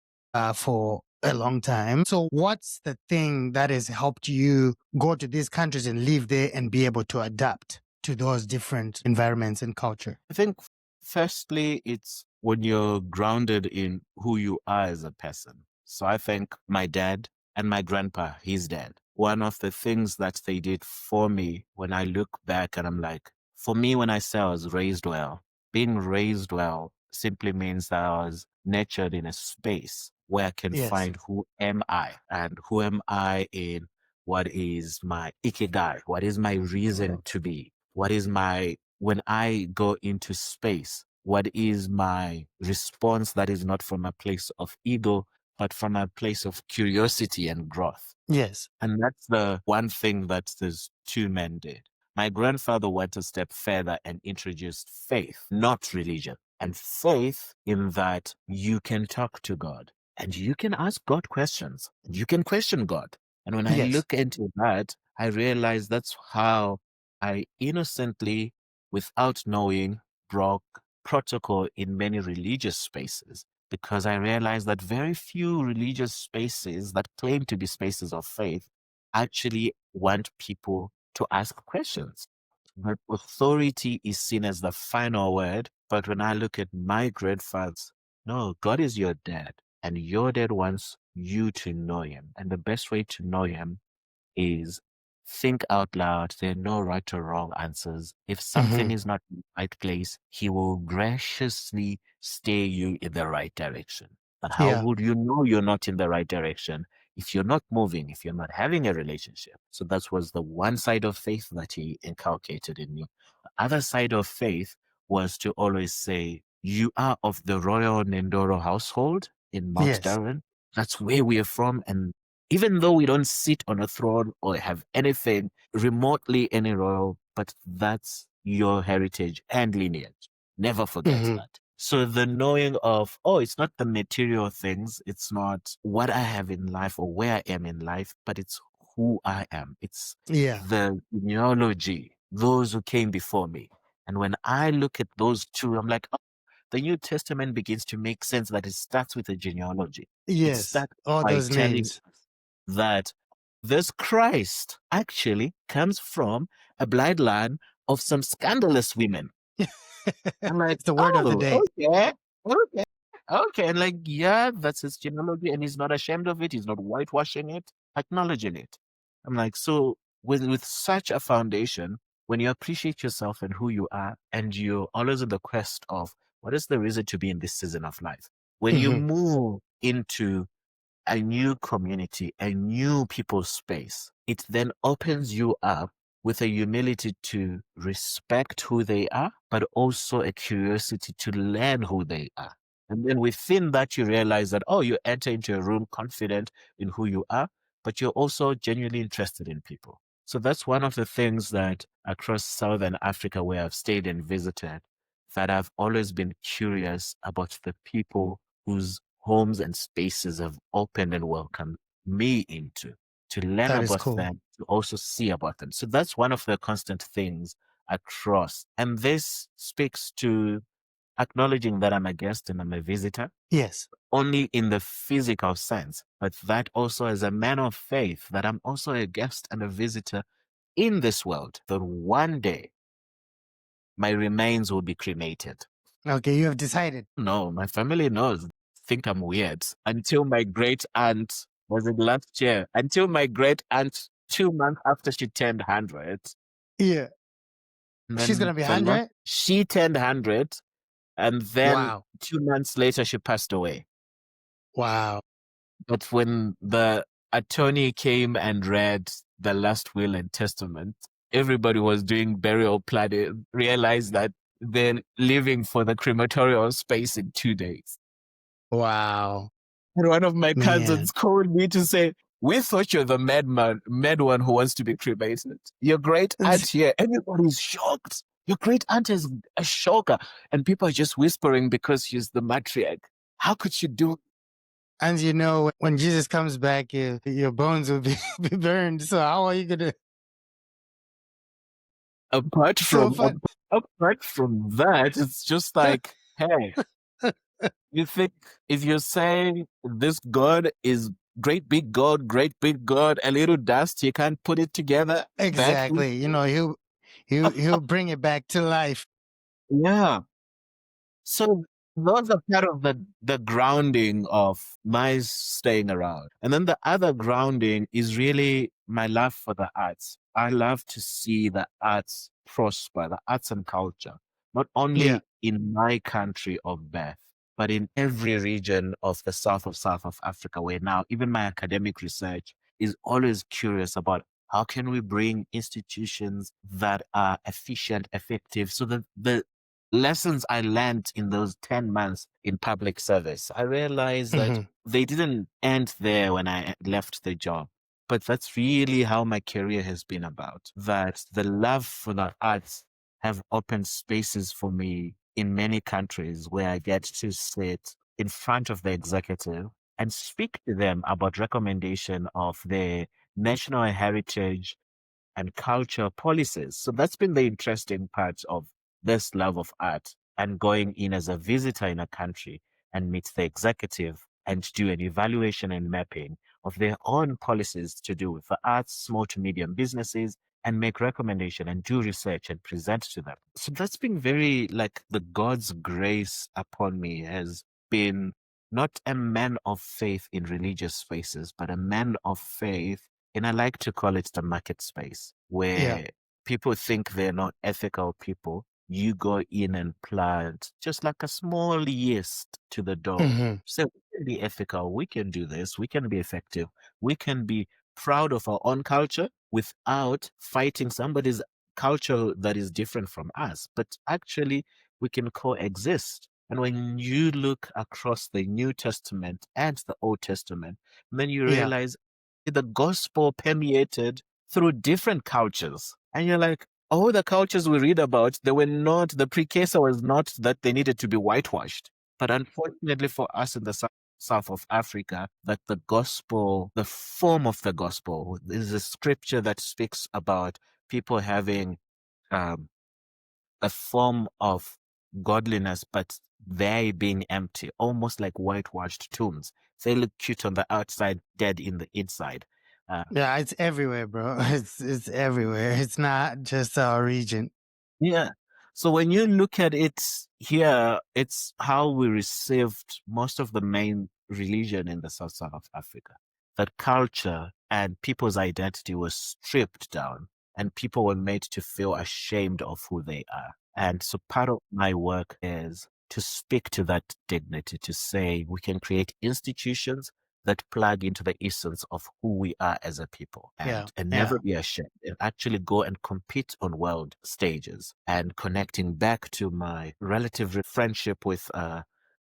for a long time. So what's the thing that has helped you go to these countries and live there and be able to adapt to those different environments and culture? I think firstly, it's when you're grounded in who you are as a person. So I think my dad and my grandpa, his dad, one of the things that they did for me, when I look back and I'm like, for me, when I say I was raised well, being raised well simply means that I was nurtured in a space where I can Yes. find who am I, and who am I in what is my ikigai, what is my reason to be, what is my, when I go into space, what is my response that is not from a place of ego, but from a place of curiosity and growth. Yes. And that's the one thing that these two men did. My grandfather went a step further and introduced faith, not religion. And faith in that you can talk to God and you can ask God questions and you can question God. And when I Yes. look into that, I realize that's how I innocently, without knowing, broke protocol in many religious spaces, because I realized that very few religious spaces that claim to be spaces of faith actually want people to ask questions. But authority is seen as the final word. But when I look at my grandfathers, no, God is your dad, and your dad wants you to know him. And the best way to know him is think out loud. There are no right or wrong answers. If something is not in the right place, he will graciously steer you in the right direction. But how Yeah. would you know you're not in the right direction if you're not moving, if you're not having a relationship? So that was the one side of faith that he inculcated in me. The other side of faith was to always say, you are of the royal Nendoro household in Mount Yes. Darwin. That's where we are from. And even though we don't sit on a throne or have anything remotely any royal, but that's your heritage and lineage. Never forget that. So the knowing of, oh, it's not the material things, it's not what I have in life or where I am in life, but it's who I am. It's the genealogy, those who came before me. And when I look at those two, I'm like, oh, the New Testament begins to make sense that it starts with a genealogy. It Yes. starts All by those telling names. us that this Christ actually comes from a bloodline of some scandalous women. I'm like, It's the word of the day. Okay. And like, yeah, that's his genealogy, and he's not ashamed of it. He's not whitewashing it, acknowledging it. I'm like, so with such a foundation, when you appreciate yourself and who you are, and you're always in the quest of what is the reason to be in this season of life, when you move into a new community, a new people space, it then opens you up with a humility to respect who they are, but also a curiosity to learn who they are. And then within that, you realize that, oh, you enter into a room confident in who you are, but you're also genuinely interested in people. So that's one of the things that across Southern Africa, where I've stayed and visited, that I've always been curious about the people whose homes and spaces have opened and welcomed me into, to learn That is about cool. them, to also see about them. So that's one of the constant things across. And this speaks to acknowledging that I'm a guest and I'm a visitor, Yes. only in the physical sense, but that also as a man of faith, that I'm also a guest and a visitor in this world, that one day my remains will be cremated. Okay, you have decided. No, my family knows. Think I'm weird. Until my great aunt, was it last year? Until my great aunt, 2 months after she turned 100. Yeah. And She's then gonna be 100? she turned 100. And then Wow. 2 months later, she passed away. Wow. But when the attorney came and read the last will and testament, everybody was doing burial planning, realized that they're leaving for the crematorial space in 2 days. Wow. And one of my Man. cousins called me to say, we thought you're the mad one who wants to be cremated. Your great aunt here, everybody's shocked. Your great aunt is a shocker. And people are just whispering because she's the matriarch. How could she do? And you know, when Jesus comes back, your bones will be, be burned. So how are you gonna? Apart from that, it's just like, hey, you think if you say this God is great big God, a little dust, you can't put it together? Exactly. You know, he'll bring it back to life. Yeah. So those are part of the grounding of my staying around. And then the other grounding is really my love for the arts. I love to see the arts prosper, the arts and culture, not only in my country of birth, but in every region of the South of Africa, where now even my academic research is always curious about how can we bring institutions that are efficient, effective, so that the lessons I learned in those 10 months in public service, I realized that they didn't end there when I left the job. But that's really how my career has been about. That the love for the arts have opened spaces for me in many countries where I get to sit in front of the executive and speak to them about recommendation of their national heritage and culture policies. So that's been the interesting part of this love of art, and going in as a visitor in a country and meet the executive and do an evaluation and mapping of their own policies to do with the arts, small to medium businesses, and make recommendation and do research and present to them. So that's been very, like, the God's grace upon me has been not a man of faith in religious spaces, but a man of faith, and I like to call it the market space, where people think they're not ethical people. You go in and plant just like a small yeast to the dough. So we can be ethical. We can do this. We can be effective. We can be proud of our own culture without fighting somebody's culture that is different from us. But actually, we can coexist. And when you look across the New Testament and the Old Testament, then you realize the gospel permeated through different cultures. And you're like, all the cultures we read about, the precursor was not that they needed to be whitewashed. But unfortunately for us in the south of Africa, that the gospel, the form of the gospel, is a scripture that speaks about people having a form of godliness, but they being empty, almost like whitewashed tombs. They look cute on the outside, dead in the inside. Yeah, it's everywhere, bro. It's everywhere. It's not just our region. Yeah. So when you look at it here, it's how we received most of the main religion in the South of Africa. That culture and people's identity was stripped down, and people were made to feel ashamed of who they are. And so part of my work is to speak to that dignity, to say we can create institutions that plug into the essence of who we are as a people, Yeah. and Yeah. never be ashamed, and actually go and compete on world stages. And connecting back to my relative friendship with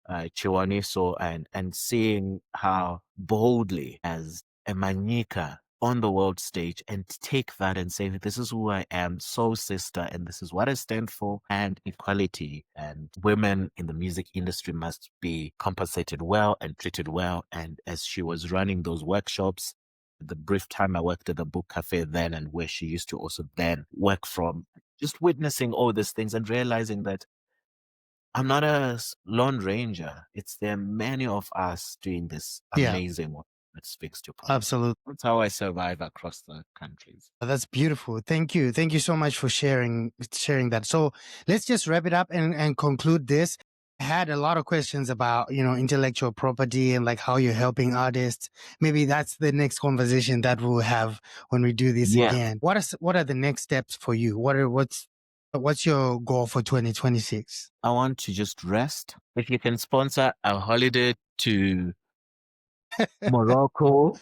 Chiwaniso, and seeing how boldly as a Manika on the world stage and take that and say, this is who I am, soul sister, and this is what I stand for, and equality. And women in the music industry must be compensated well and treated well. And as she was running those workshops, the brief time I worked at the book cafe then, and where she used to also then work from, just witnessing all these things and realizing that I'm not a lone ranger. There are many of us doing this Yeah. amazing work that speaks to power. Absolutely. That's how I survive across the countries. That's beautiful. Thank you. Thank you so much for sharing that. So let's just wrap it up and conclude this. I had a lot of questions about, intellectual property and like how you're helping artists. Maybe that's the next conversation that we'll have when we do this again. What are the next steps for you? What's your goal for 2026? I want to just rest. If you can sponsor a holiday to Morocco,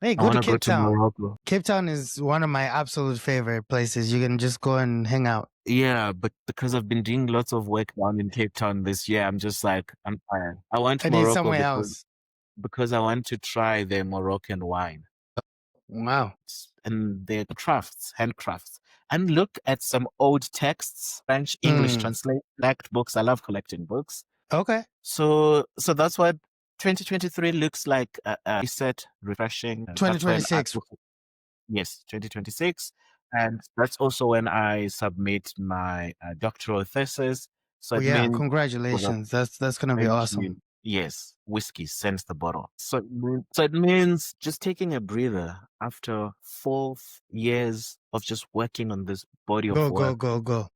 Hey, I go want to to go Cape to Town. Morocco. Cape Town is one of my absolute favorite places. You can just go and hang out. Yeah, but because I've been doing lots of work down in Cape Town this year, I'm just like, I'm tired. I want I need Morocco somewhere else. because I want to try their Moroccan wine. Wow. And their handcrafts. And look at some old texts, French, English translate, collect books. I love collecting books. Okay. So that's what 2023 looks like. Reset, refreshing. 2026. Yes, 2026. And that's also when I submit my doctoral thesis. So it means congratulations. That's going to be awesome. Yes, whiskey sends the bottle. So it means just taking a breather after 4 years of just working on this body of work. Go.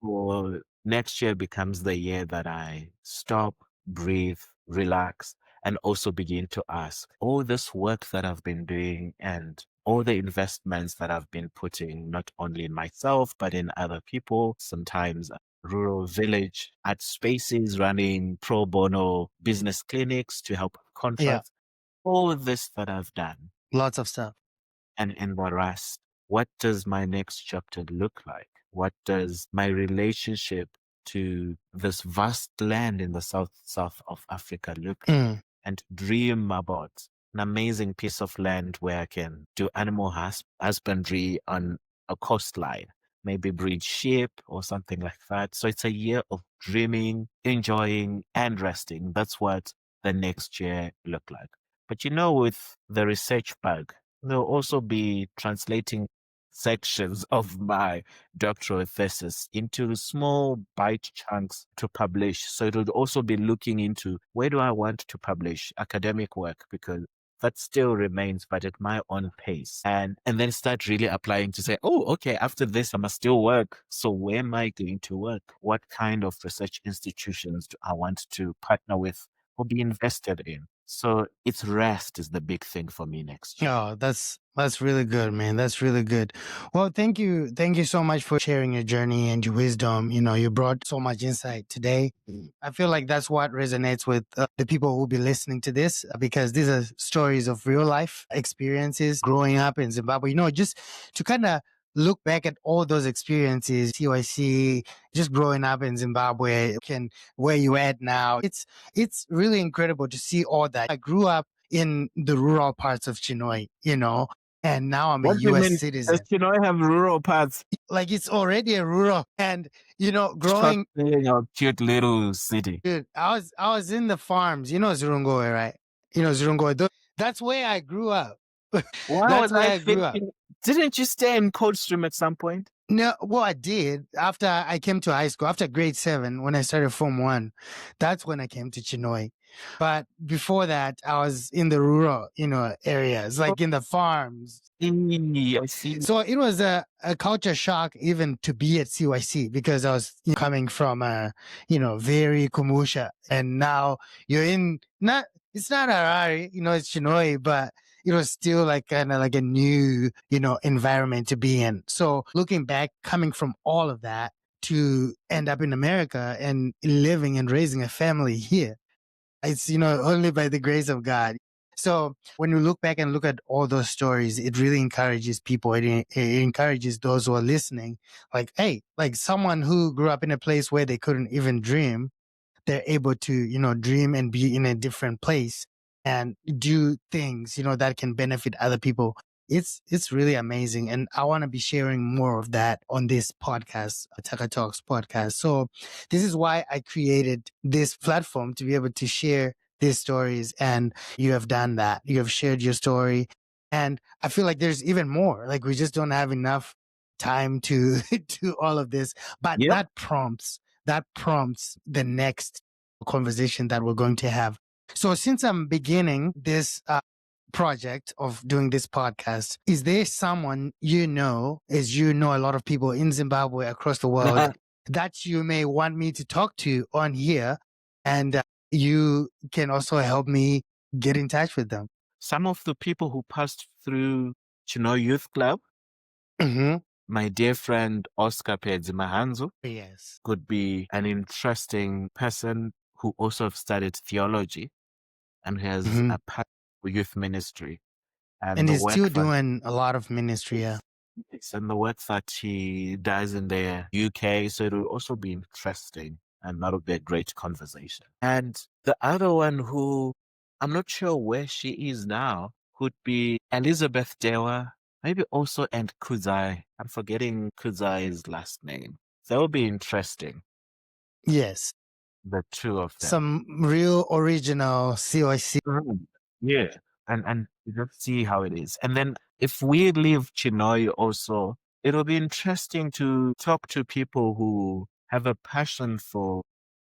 Well, next year becomes the year that I stop, breathe, relax, and also begin to ask all this work that I've been doing and all the investments that I've been putting, not only in myself, but in other people, sometimes rural village art spaces, running pro bono business clinics to help contracts. All this that I've done. Lots of stuff. And in the rest, what does my next chapter look like? What does my relationship to this vast land in the south of Africa look like? And dream about an amazing piece of land where I can do animal husbandry on a coastline, maybe breed sheep or something like that. So it's a year of dreaming, enjoying, and resting. That's what the next year look like. But with the research bug, there'll also be translating sections of my doctoral thesis into small bite chunks to publish. So it would also be looking into where do I want to publish academic work, because that still remains, but at my own pace. And then start really applying to say, oh, okay, after this, I must still work. So where am I going to work? What kind of research institutions do I want to partner with or be invested in? So it's rest is the big thing for me next year. Oh, that's really good, man. That's really good. Well, thank you. Thank you so much for sharing your journey and your wisdom. You brought so much insight today. I feel like that's what resonates with the people who will be listening to this, because these are stories of real life experiences growing up in Zimbabwe. Just to kind of look back at all those experiences, TYC, just growing up in Zimbabwe, and where you at now. It's really incredible to see all that. I grew up in the rural parts of Chinoy, and now I'm a US citizen. Does Chinoy have rural parts? Like, it's already a rural, and growing a cute little city. Dude, I was in the farms. Zurungowe, right? Zurungowe. That's where I grew up. That's where I grew up. Didn't you stay in Coldstream at some point? No, well, I did after I came to high school, after grade 7, when I started Form 1. That's when I came to Chinoy. But before that, I was in the rural, areas, like in the farms. I see. So it was a culture shock even to be at CYC, because I was coming from very Kumusha, and now you're it's not Harare, it's Chinoy, but it was still like kind of like a new, environment to be in. So looking back, coming from all of that to end up in America and living and raising a family here, it's, only by the grace of God. So when you look back and look at all those stories, it really encourages people. It encourages those who are listening. Like, hey, like someone who grew up in a place where they couldn't even dream, they're able to, dream and be in a different place and do things, that can benefit other people. It's really amazing. And I want to be sharing more of that on this podcast, Taka Talks podcast. So this is why I created this platform, to be able to share these stories. And you have done that. You have shared your story. And I feel like there's even more. Like we just don't have enough time to do all of this. But Yep. that prompts the next conversation that we're going to have. So since I'm beginning this project of doing this podcast, is there someone as you know a lot of people in Zimbabwe, across the world, that you may want me to talk to on here, and you can also help me get in touch with them? Some of the people who passed through Chino Youth Club, Mm-hmm. my dear friend Oscar Mahanzu, Yes. could be an interesting person who also studied theology and has Mm-hmm. a passion for youth ministry. And the he's work still that, doing a lot of ministry. Yeah. and the work that he does in the UK. So it will also be interesting, and that'll be a great conversation. And the other one, who I'm not sure where she is now, could be Elizabeth Dewa, maybe also, and Kuzai. I'm forgetting Kuzai's last name. That will be interesting, Yes. the two of them. Some real original COIC. Yeah. And you just see how it is. And then if we leave Chinoy also, it'll be interesting to talk to people who have a passion for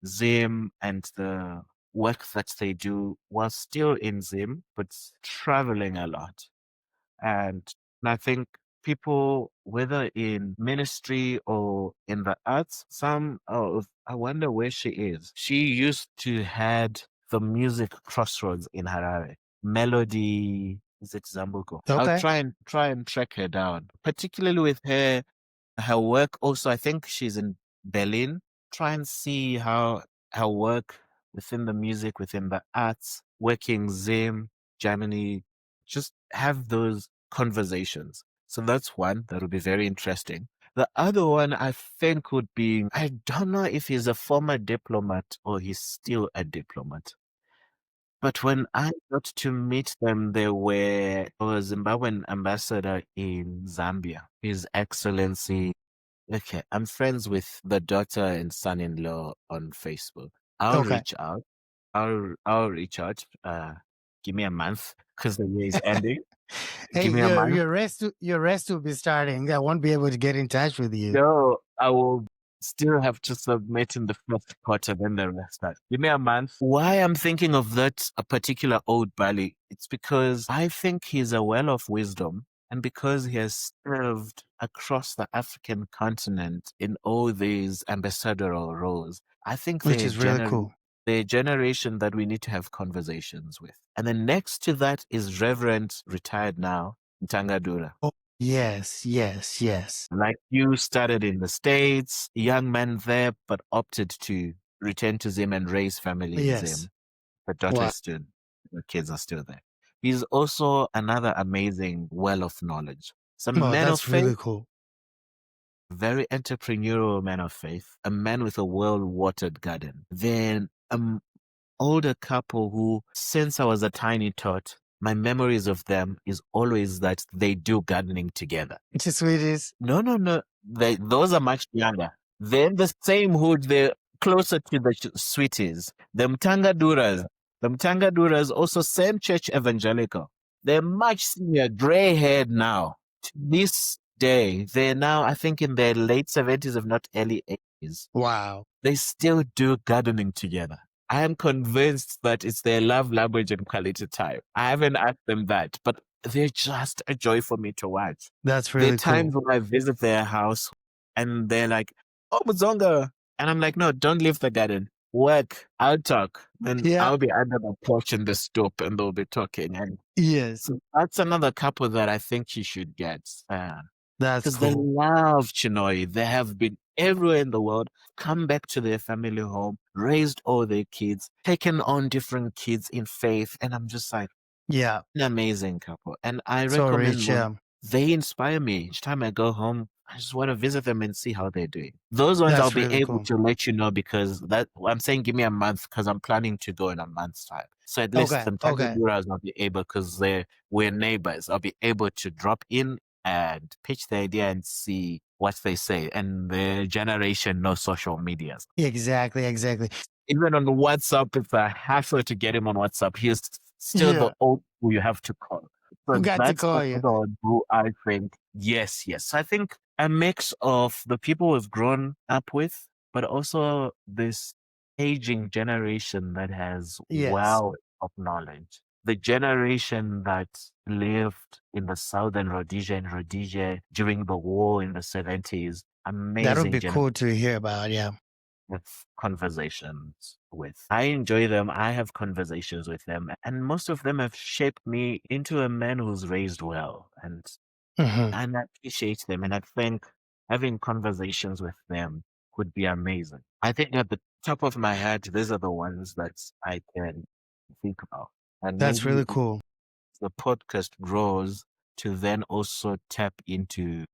Zim and the work that they do while still in Zim, but traveling a lot. And I think people, whether in ministry or in the arts, I wonder where she is. She used to had the music crossroads in Harare. Melody, is it Zambuko? I'll Okay. try and track her down, particularly with her work. Also, I think she's in Berlin. Try and see how her work within the music, within the arts, working Zim, Germany, just have those conversations. So that's one that would be very interesting. The other one I think would be, I don't know if he's a former diplomat or he's still a diplomat. But when I got to meet them, they were a Zimbabwean ambassador in Zambia, His Excellency. Okay, I'm friends with the daughter and son-in-law on Facebook. I'll Okay. reach out. I'll reach out. Give me a month because the year is ending. Hey, Give me a month. your rest will be starting. I won't be able to get in touch with you. No, I will still have to submit in the first quarter, then the rest. Give me a month. Why I'm thinking of that a particular old Bali, it's because I think he's a well of wisdom, and because he has served across the African continent in all these ambassadorial roles. I think Which is really cool. they're a generation that we need to have conversations with. And then next to that is Reverend, retired now, Ntangadura. Oh, yes. Like, you started in the States, young man there, but opted to return to Zim and raise family in Yes. Zim. The daughter is still, the kids are still there. He's also another amazing well of knowledge. Some Oh, man of that's faith, really cool. very entrepreneurial man of faith, a man with a well-watered garden. Then older couple who, since I was a tiny tot, my memories of them is always that they do gardening together. It's the sweetest. No. Those are much younger. They're in the same hood. They're closer to the sweeties. The Mtangaduras, also same church evangelical. They're much senior, gray-haired now. To this day, they're now, I think, in their late 70s, if not early 80s. Wow. They still do gardening together. I am convinced that it's their love language and quality time. I haven't asked them that, but they're just a joy for me to watch. That's There really are times cool. when I visit their house and they're like, "Oh, Mudzonga." And I'm like, "No, don't leave the garden. Work. I'll talk." And Yeah. I'll be under the porch in the stoop and they'll be talking. And Yes. so that's another couple that I think you should get. That's Because they cool. love Chinoi. They have been everywhere in the world, come back to their family home, raised all their kids, taken on different kids in faith. And I'm just like, Yeah. An amazing couple. And I So recommend rich. more. Yeah. They inspire me. Each time I go home, I just want to visit them and see how they're doing. Those ones I'll That's be really able cool. to let you know, because that I'm saying give me a month, because I'm planning to go in a month's time. So at least Okay. some Okay. Tanzanians I'll be able, because we're neighbors. I'll be able to drop in and pitch the idea and see what they say. And the generation no social medias. Exactly. Exactly. Even on WhatsApp, it's a hassle to get him on WhatsApp. He's still the Yeah. old who you have to call. So Got to that's call you. another one who I think, yes, yes. So I think a mix of the people we've grown up with, but also this aging generation that has Yes. wealth of knowledge. The generation that lived in the southern Rhodesia and Rhodesia during the war in the 70s. That would Amazing be generation cool to hear about. Yeah. with conversations with. I enjoy them. I have conversations with them, and most of them have shaped me into a man who's raised well, Hmm. and I appreciate them. And I think having conversations with them would be amazing. I think at the top of my head, these are the ones that I can think about, and That's maybe really cool. the podcast grows to then also tap into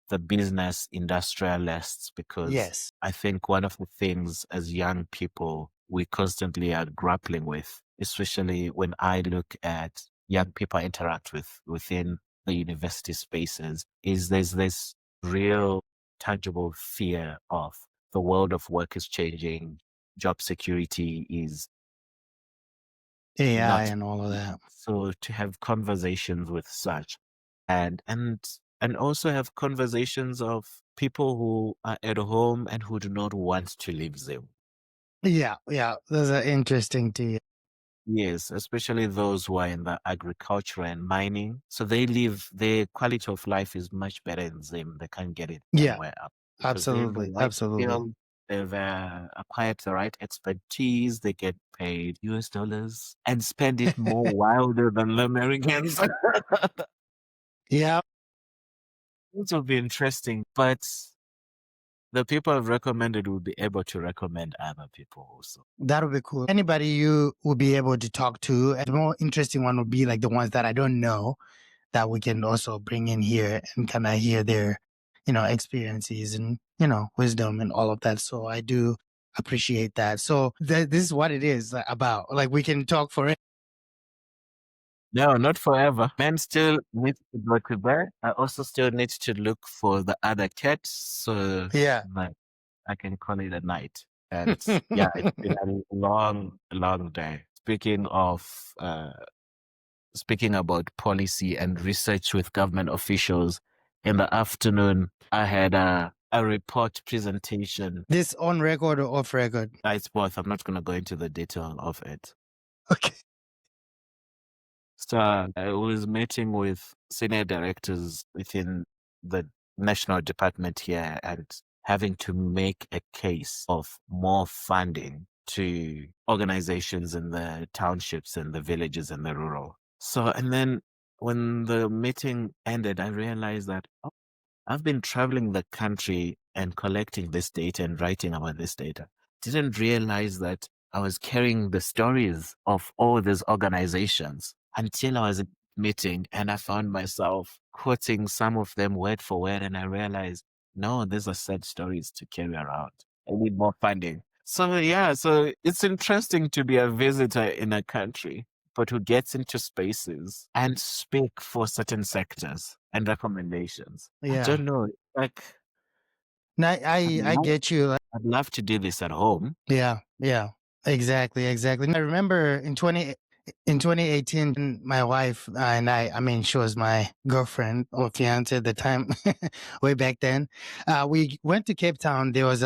the business industrialists, because Yes. I think one of the things as young people we constantly are grappling with, especially when I look at young people I interact with within the university spaces, is there's this real tangible fear of the world of work is changing, job security is AI not. and all of that. So to have conversations with such, and and and also have conversations of people who are at home and who do not want to leave Zim. Yeah. Yeah. Those are interesting to you. Yes, especially those who are in the agriculture and mining. So they live, their quality of life is much better in Zim. They can't get it Yeah. anywhere else, because they have the Absolutely. right Absolutely. skill, they've acquired the right expertise, they get paid US dollars and spend it more wilder than the Americans. Yeah. It will be interesting, but the people I've recommended will be able to recommend other people also. That would be cool. Anybody you would be able to talk to. And the more interesting one would be like the ones that I don't know that we can also bring in here and kind of hear their, experiences and, wisdom and all of that. So I do appreciate that. So this is what it is about. Like we can talk for it. No, not forever. Men still need to go to bed. I also still need to look for the other cat, so Yeah. like I can call it a night. And yeah, it's been a long, long day. Speaking about policy and research with government officials, in the afternoon, I had a report presentation. This on record or off record? It's both. I'm not going to go into the detail of it. Okay. So I was meeting with senior directors within the national department here and having to make a case of more funding to organizations in the townships and the villages and the rural. So, and then when the meeting ended, I realized that I've been traveling the country and collecting this data and writing about this data. Didn't realize that I was carrying the stories of all these organizations until I was at a meeting and I found myself quoting some of them word for word. And I realized, no, these are sad stories to carry around. I need more funding. So, yeah, so it's interesting to be a visitor in a country, but who gets into spaces and speak for certain sectors and recommendations. I Yeah. don't know. Like, No, I'd I love, get you. I'd love to do this at home. Yeah. Yeah. Exactly. Exactly. I remember in 2018, my wife and I mean, she was my girlfriend or fiance at the time, way back then. We went to Cape Town. There was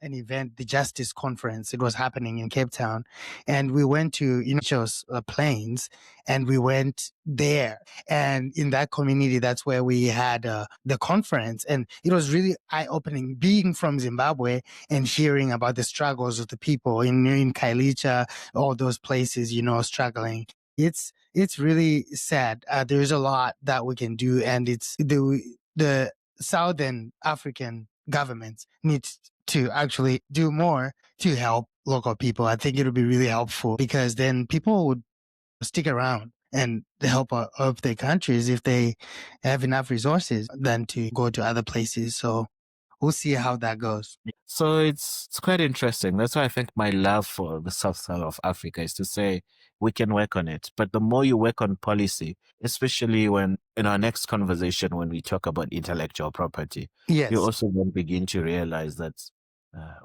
an event, the Justice Conference. It was happening in Cape Town, and we went to chose planes, and we went there. And in that community, that's where we had the conference, and it was really eye opening. Being from Zimbabwe and hearing about the struggles of the people in Kailicha, all those places, struggling. It's really sad. There's a lot that we can do, and it's the Southern African governments need to actually do more to help local people. I think it would be really helpful because then people would stick around and help out of their countries if they have enough resources than to go to other places. So we'll see how that goes. So it's quite interesting. That's why I think my love for the South side of Africa is to say we can work on it. But the more you work on policy, especially when in our next conversation, when we talk about intellectual property, Yes. you also then begin to realize that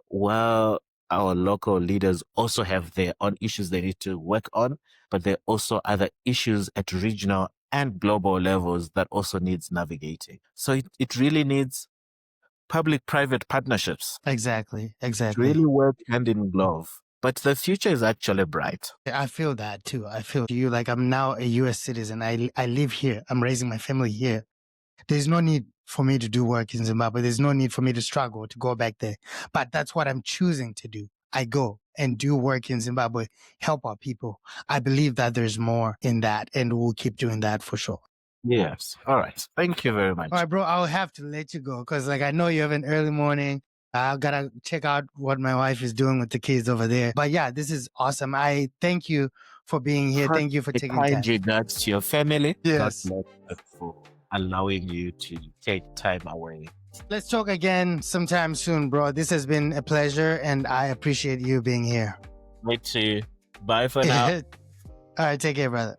while our local leaders also have their own issues they need to work on, but there are also other issues at regional and global levels that also needs navigating. So it really needs public-private partnerships. Exactly. Really work hand in glove. But the future is actually bright. I feel that too. I feel you like I'm now a US citizen. I live here. I'm raising my family here. There's no need for me to do work in Zimbabwe. There's no need for me to struggle to go back there. But that's what I'm choosing to do. I go and do work in Zimbabwe, help our people. I believe that there's more in that, and we'll keep doing that for sure. Yes. All right. Thank you very much. All right, bro, I'll have to let you go because I know you have an early morning. I gotta check out what my wife is doing with the kids over there. But yeah, this is awesome. I thank you for being here. Thank you for taking time. Kind regards to your family. Yes. God bless for allowing you to take time away. Let's talk again sometime soon, bro. This has been a pleasure, and I appreciate you being here. Me too. Bye for now. All right, take care, brother.